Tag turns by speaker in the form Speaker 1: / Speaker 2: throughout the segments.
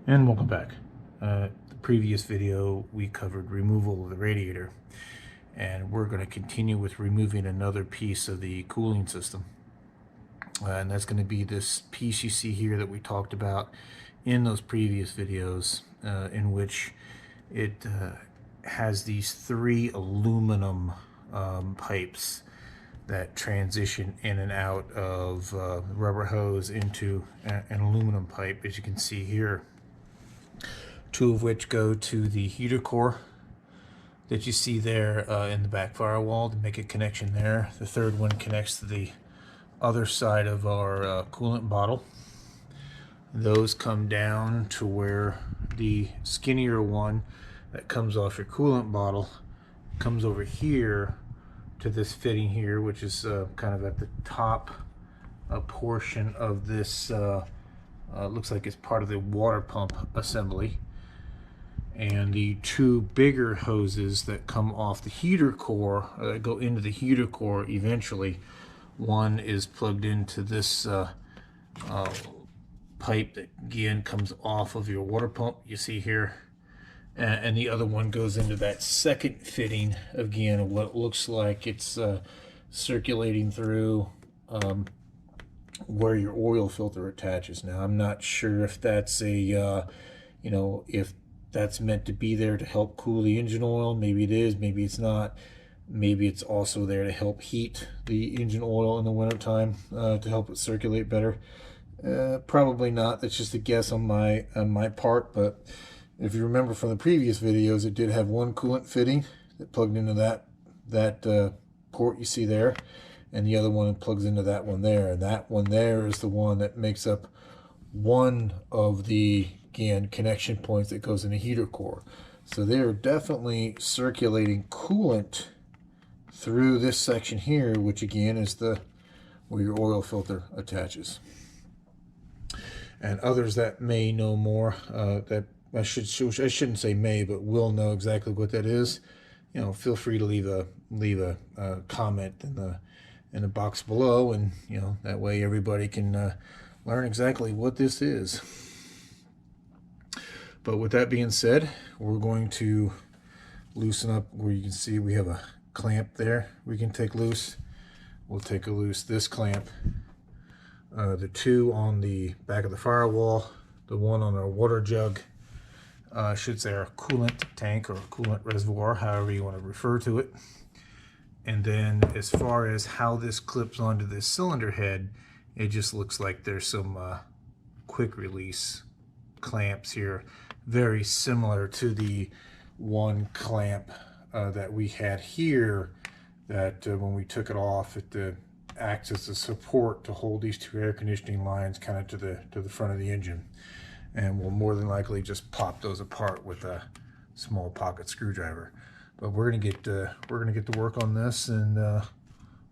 Speaker 1: And welcome back. The previous video we covered removal of the radiator, and we're going to continue with removing another piece of the cooling system, and that's going to be this piece you see here that we talked about in those previous videos, in which it has these three aluminum pipes that transition in and out of rubber hose into an aluminum pipe, as you can see here. Two of which go to the heater core that you see there in the back firewall to make a connection there. The third one connects to the other side of our coolant bottle. Those come down to where the skinnier one that comes off your coolant bottle comes over here to this fitting here, which is kind of at the top portion of this. Looks like it's part of the water pump assembly. And the two bigger hoses that come off the heater core, that go into the heater core eventually, one is plugged into this pipe that again comes off of your water pump, you see here, and the other one goes into that second fitting, again, what looks like it's circulating through where your oil filter attaches. Now, I'm not sure if that's a if that's meant to be there to help cool the engine oil. Maybe it is, maybe it's not. Maybe it's also there to help heat the engine oil in the wintertime to help it circulate better. Probably not. That's just a guess on my part. But if you remember from the previous videos, it did have one coolant fitting that plugged into that port you see there, and the other one plugs into that one there. And that one there is the one that makes up one of the, again, connection points that goes in the heater core. So they're definitely circulating coolant through this section here, which again is where your oil filter attaches. And others that may know more, that I shouldn't say may, but will know exactly what that is, feel free to leave a comment in the box below, and that way everybody can learn exactly what this is. But with that being said, we're going to loosen up where you can see we have a clamp there we can take loose. We'll take loose this clamp, the two on the back of the firewall, the one on our water jug, I should say our coolant tank or coolant reservoir, however you want to refer to it. And then as far as how this clips onto this cylinder head, it just looks like there's some quick release clamps here, very similar to the one clamp that we had here, that when we took it off, it acts as a support to hold these two air conditioning lines kind of to the front of the engine. And we'll more than likely just pop those apart with a small pocket screwdriver. But we're gonna get to work on this, and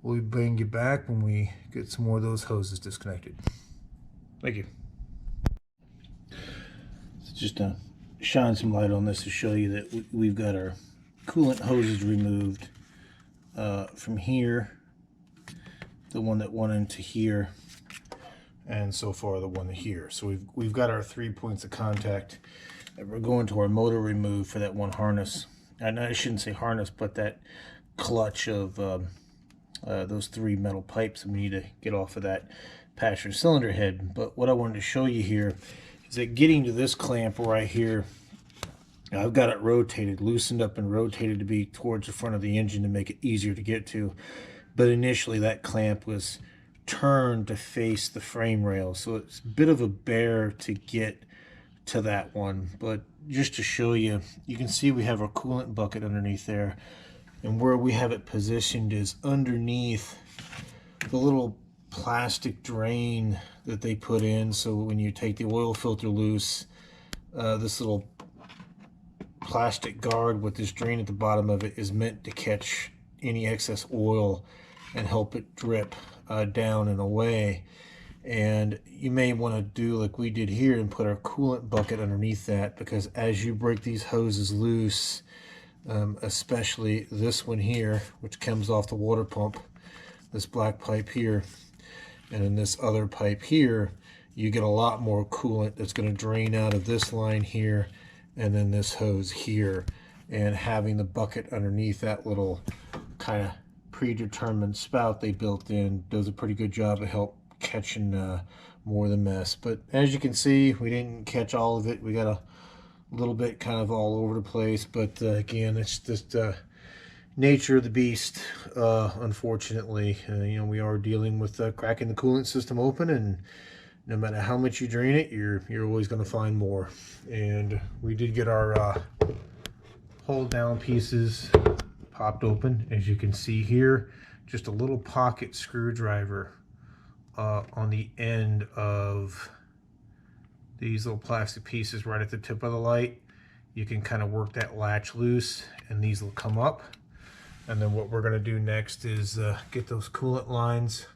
Speaker 1: we'll bring you back when we get some more of those hoses disconnected. Thank you. So just to shine some light on this to show you that we've got our coolant hoses removed from here, the one that went into here, and so far the one here. So we've got our 3 points of contact that we're going to our motor remove for that one harness. And I shouldn't say harness, but that clutch of those three metal pipes that we need to get off of that passenger cylinder head. But what I wanted to show you here is that getting to this clamp right here, I've got it rotated, loosened up and rotated to be towards the front of the engine to make it easier to get to. But initially that clamp was turned to face the frame rail, so it's a bit of a bear to get to that one. But just to show you, you can see we have our coolant bucket underneath there, and where we have it positioned is underneath the little plastic drain that they put in. So when you take the oil filter loose, this little plastic guard with this drain at the bottom of it is meant to catch any excess oil and help it drip down and away. And you may want to do like we did here and put our coolant bucket underneath that, because as you break these hoses loose, especially this one here, which comes off the water pump, this black pipe here, and then this other pipe here, you get a lot more coolant that's going to drain out of this line here and then this hose here. And having the bucket underneath that little kind of predetermined spout they built in does a pretty good job of help catching more of the mess. But as you can see, we didn't catch all of it. We got a little bit kind of all over the place, but again, it's just nature of the beast. Unfortunately, you know, we are dealing with cracking the coolant system open, and no matter how much you drain it, you're always going to find more. And we did get our hold down pieces popped open, as you can see here. Just a little pocket screwdriver on the end of these little plastic pieces right at the tip of the light. You can kind of work that latch loose and these will come up. And then what we're going to do next is get those coolant lines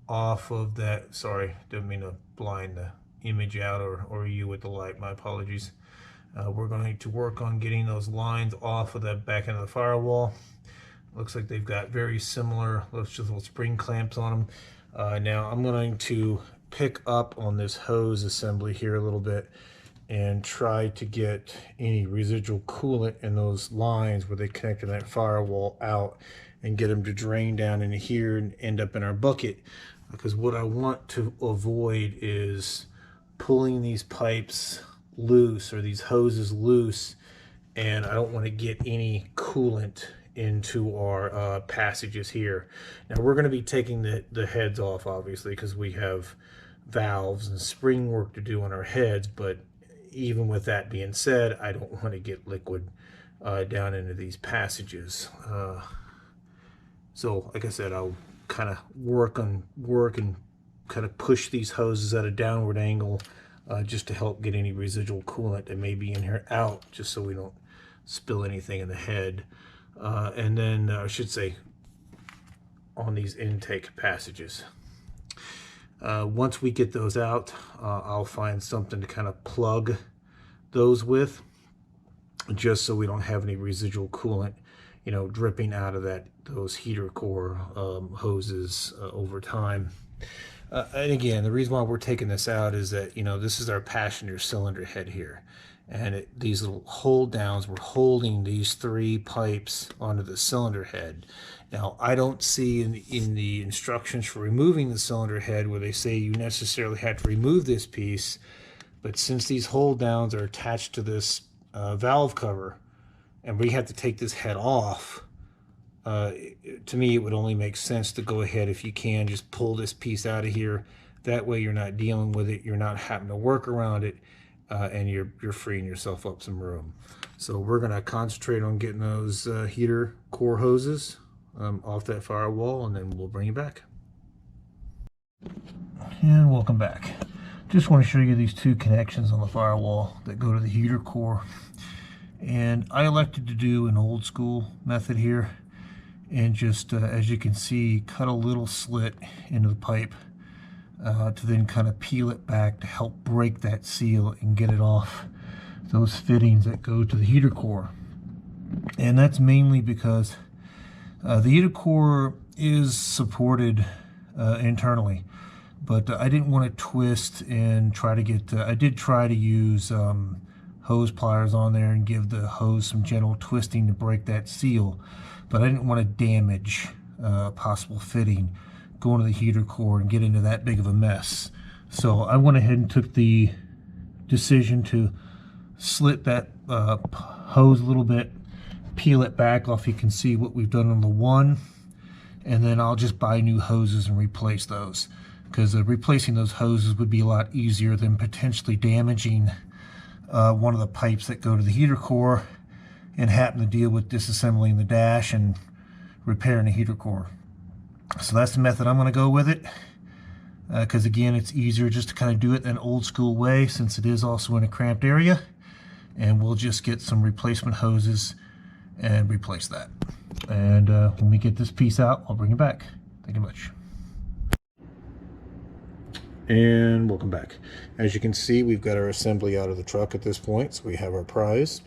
Speaker 1: off of that. Sorry, didn't mean to blind the image out or you with the light, my apologies. We're going to work on getting those lines off of the back end of the firewall. Looks like they've got very similar little spring clamps on them. Now I'm going to pick up on this hose assembly here a little bit and try to get any residual coolant in those lines where they connect to that firewall out and get them to drain down into here and end up in our bucket. Because what I want to avoid is pulling these pipes loose or these hoses loose, and I don't want to get any coolant into our passages here. Now we're going to be taking the heads off, obviously, because we have valves and spring work to do on our heads, but even with that being said, I don't want to get liquid down into these passages. So like I said, I'll kind of work and kind of push these hoses at a downward angle just to help get any residual coolant that may be in here out, just so we don't spill anything in the head. And then I should say on these intake passages. Once we get those out, I'll find something to kind of plug those with, just so we don't have any residual coolant, you know, dripping out of those heater core hoses over time. And again, the reason why we're taking this out is that, you know, this is our passenger cylinder head here, and these little hold downs, we're holding these 3 pipes onto the cylinder head. Now, I don't see in the instructions for removing the cylinder head where they say you necessarily have to remove this piece, but since these hold downs are attached to this valve cover and we have to take this head off, to me it would only make sense to go ahead, if you can, just pull this piece out of here. That way you're not dealing with it, you're not having to work around it, and you're freeing yourself up some room. So we're going to concentrate on getting those heater core hoses off that firewall, and then we'll bring you back. And welcome back. Just want to show you these 2 connections on the firewall that go to the heater core. And I elected to do an old school method here, and just as you can see, cut a little slit into the pipe to then kind of peel it back to help break that seal and get it off those fittings that go to the heater core. And that's mainly because the heater core is supported internally, but I didn't want to twist and try to get I did try to use hose pliers on there and give the hose some gentle twisting to break that seal, but I didn't want to damage possible fitting going to the heater core and get into that big of a mess. So I went ahead and took the decision to slit that hose a little bit, peel it back off. You can see what we've done on the one, and then I'll just buy new hoses and replace those, because replacing those hoses would be a lot easier than potentially damaging one of the pipes that go to the heater core and happen to deal with disassembling the dash and repairing the heater core. So that's the method I'm going to go with it, because again, it's easier just to kind of do it an old school way, since it is also in a cramped area. And we'll just get some replacement hoses and replace that. And when we get this piece out, I'll bring it back. Thank you much. And welcome back. As you can see, we've got our assembly out of the truck at this point. So we have our prize,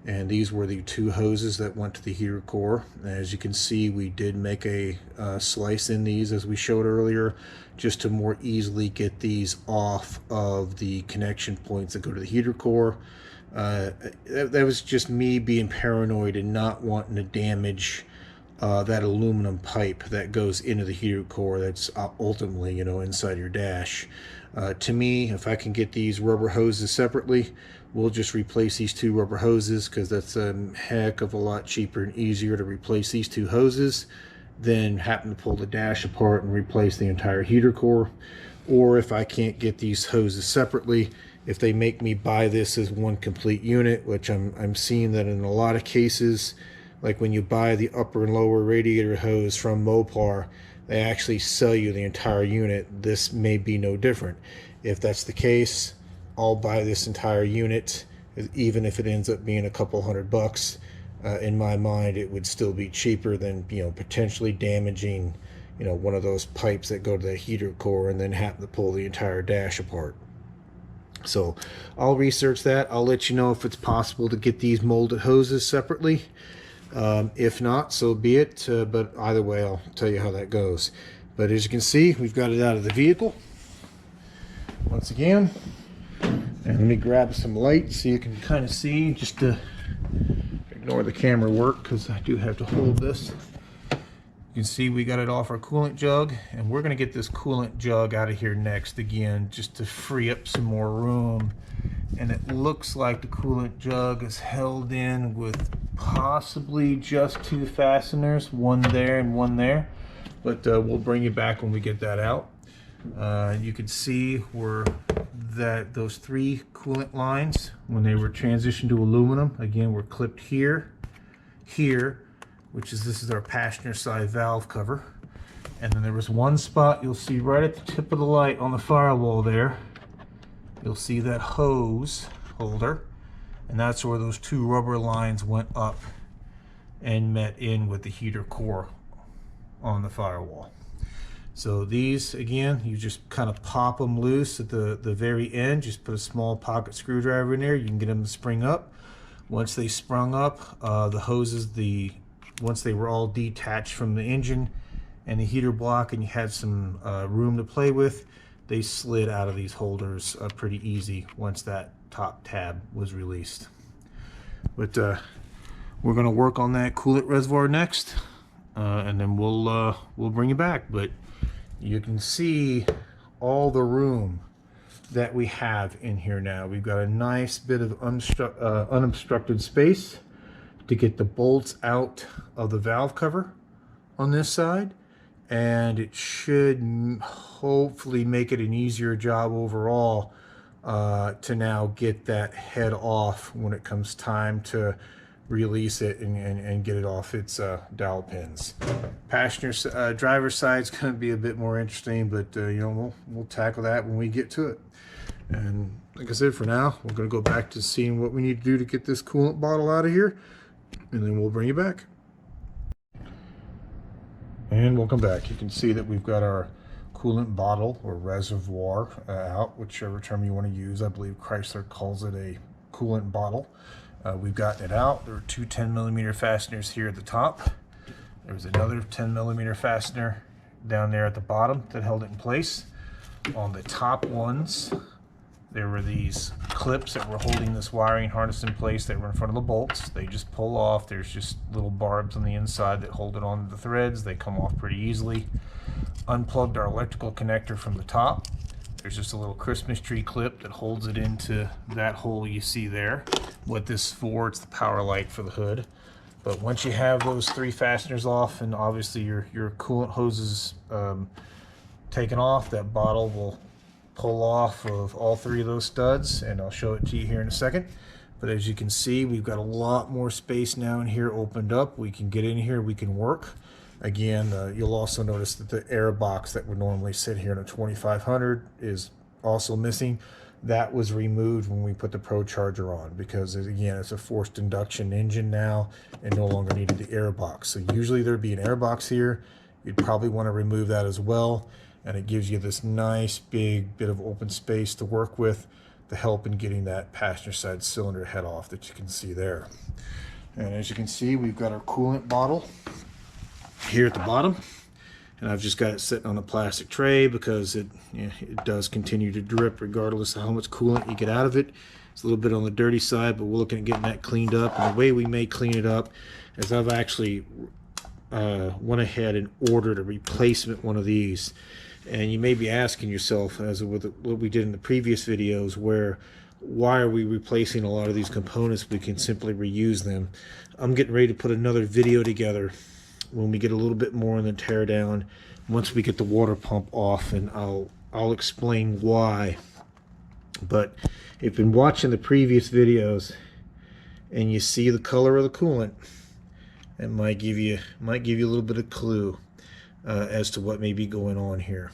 Speaker 1: and these were the two hoses that went to the heater core. As you can see, we did make a slice in these, as we showed earlier, just to more easily get these off of the connection points that go to the heater core. That was just me being paranoid and not wanting to damage that aluminum pipe that goes into the heater core that's ultimately, you know, inside your dash. To me, if I can get these rubber hoses separately, we'll just replace these two rubber hoses, because that's a heck of a lot cheaper and easier to replace these two hoses than having to pull the dash apart and replace the entire heater core. Or if I can't get these hoses separately, if they make me buy this as one complete unit, which I'm seeing that in a lot of cases, like when you buy the upper and lower radiator hose from Mopar, they actually sell you the entire unit. This may be no different. If that's the case, I'll buy this entire unit, even if it ends up being a couple $100. In my mind, it would still be cheaper than, you know, potentially damaging, you know, one of those pipes that go to the heater core and then having to pull the entire dash apart. So I'll research that. I'll let you know if it's possible to get these molded hoses separately. If not, so be it, but either way, I'll tell you how that goes. But as you can see, we've got it out of the vehicle once again. And let me grab some light so you can kind of see, just to ignore the camera work because I do have to hold this. You can see we got it off our coolant jug, and we're going to get this coolant jug out of here next again, just to free up some more room. And it looks like the coolant jug is held in with possibly just two fasteners, one there and one there, but we'll bring you back when we get that out. You can see where that those three coolant lines, when they were transitioned to aluminum, again, were clipped here, here, which is, this is our passenger side valve cover. And then there was one spot you'll see right at the tip of the light on the firewall there. You'll see that hose holder, and that's where those two rubber lines went up and met in with the heater core on the firewall. So these, again, you just kind of pop them loose at the very end. Just put a small pocket screwdriver in there. You can get them to spring up. Once they sprung up, the hoses, once they were all detached from the engine and the heater block, and you had some room to play with, they slid out of these holders pretty easy once that top tab was released. But we're going to work on that coolant reservoir next, and then we'll bring you back. But you can see all the room that we have in here now. We've got a nice bit of unobstructed space to get the bolts out of the valve cover on this side, and it should hopefully make it an easier job overall to now get that head off when it comes time to release it and get it off its dowel pins. Passenger driver's side is going to be a bit more interesting, but you know, we'll tackle that when we get to it. And like I said, for now, we're going to go back to seeing what we need to do to get this coolant bottle out of here, and then we'll bring you back. And welcome back. You can see that we've got our coolant bottle or reservoir out, whichever term you want to use. I believe Chrysler calls it a coolant bottle. We've gotten it out. There are two 10mm fasteners here at the top. There's another 10mm fastener down there at the bottom that held it in place. On the top ones, there were these clips that were holding this wiring harness in place that were in front of the bolts. They just pull off. There's just little barbs on the inside that hold it on the threads. They come off pretty easily. Unplugged our electrical connector from the top. There's just a little Christmas tree clip that holds it into that hole you see there. What this is for, it's the power light for the hood. But once you have those three fasteners off, and obviously your coolant hoses taken off, that bottle will pull off of all three of those studs, and I'll show it to you here in a second. But as you can see, we've got a lot more space now in here opened up. We can get in here, we can work. Again, you'll also notice that the air box that would normally sit here in a 2500 is also missing. That was removed when we put the Pro Charger on, because again, it's a forced induction engine now and no longer needed the air box. So usually there'd be an air box here. You'd probably want to remove that as well, and it gives you this nice big bit of open space to work with. the help in getting that passenger side cylinder head off that you can see there. And as you can see, we've got our coolant bottle here at the bottom, and I've just got it sitting on a plastic tray because it does continue to drip regardless of how much coolant you get out of it. It's a little bit on the dirty side, but we're looking at getting that cleaned up. And the way we may clean it up is I've actually went ahead and ordered a replacement one of these. And you may be asking yourself, as with what we did in the previous videos, why are we replacing a lot of these components? We can simply reuse them. I'm getting ready to put another video together when we get a little bit more in the tear down, once we get the water pump off, and I'll explain why. But if you've been watching the previous videos and you see the color of the coolant, it might give you a little bit of clue as to what may be going on here.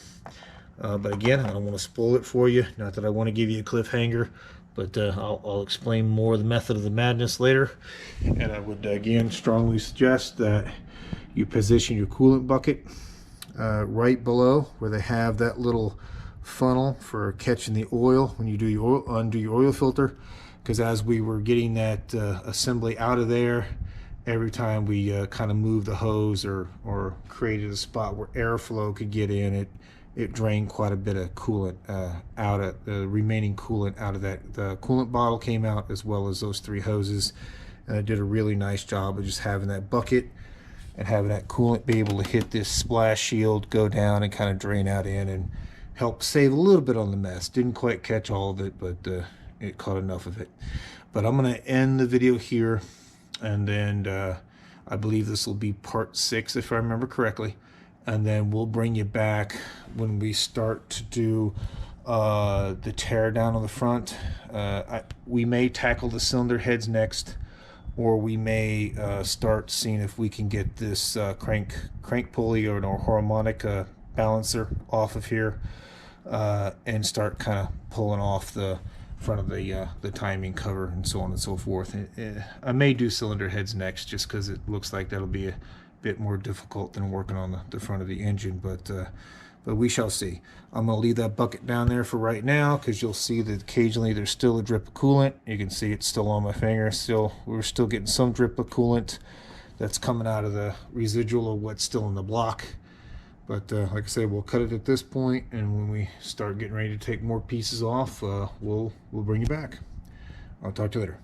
Speaker 1: But again, I don't want to spoil it for you. Not that I want to give you a cliffhanger, but I'll explain more of the method of the madness later. And I would again strongly suggest that you position your coolant bucket right below where they have that little funnel for catching the oil when you do undo your oil filter, because as we were getting that assembly out of there, every time we kind of moved the hose or created a spot where airflow could get in, it drained quite a bit of coolant out of the remaining coolant out of that. The coolant bottle came out as well as those 3 hoses, and it did a really nice job of just having that bucket and having that coolant be able to hit this splash shield, go down and kind of drain out in, and help save a little bit on the mess. Didn't quite catch all of it, but it caught enough of it. But I'm going to end the video here, and then I believe this will be part 6 if I remember correctly, and then we'll bring you back when we start to do the tear down on the front. We may tackle the cylinder heads next, or we may start seeing if we can get this crank pulley or an harmonic balancer off of here, and start kind of pulling off the front of the timing cover and so on and so forth. I may do cylinder heads next, just because it looks like that'll be a bit more difficult than working on the front of the engine, but we shall see. I'm going to leave that bucket down there for right now, because you'll see that occasionally there's still a drip of coolant. You can see it's still on my finger. We're still getting some drip of coolant that's coming out of the residual of what's still in the block. But like I said, we'll cut it at this point, and when we start getting ready to take more pieces off, we'll bring you back. I'll talk to you later.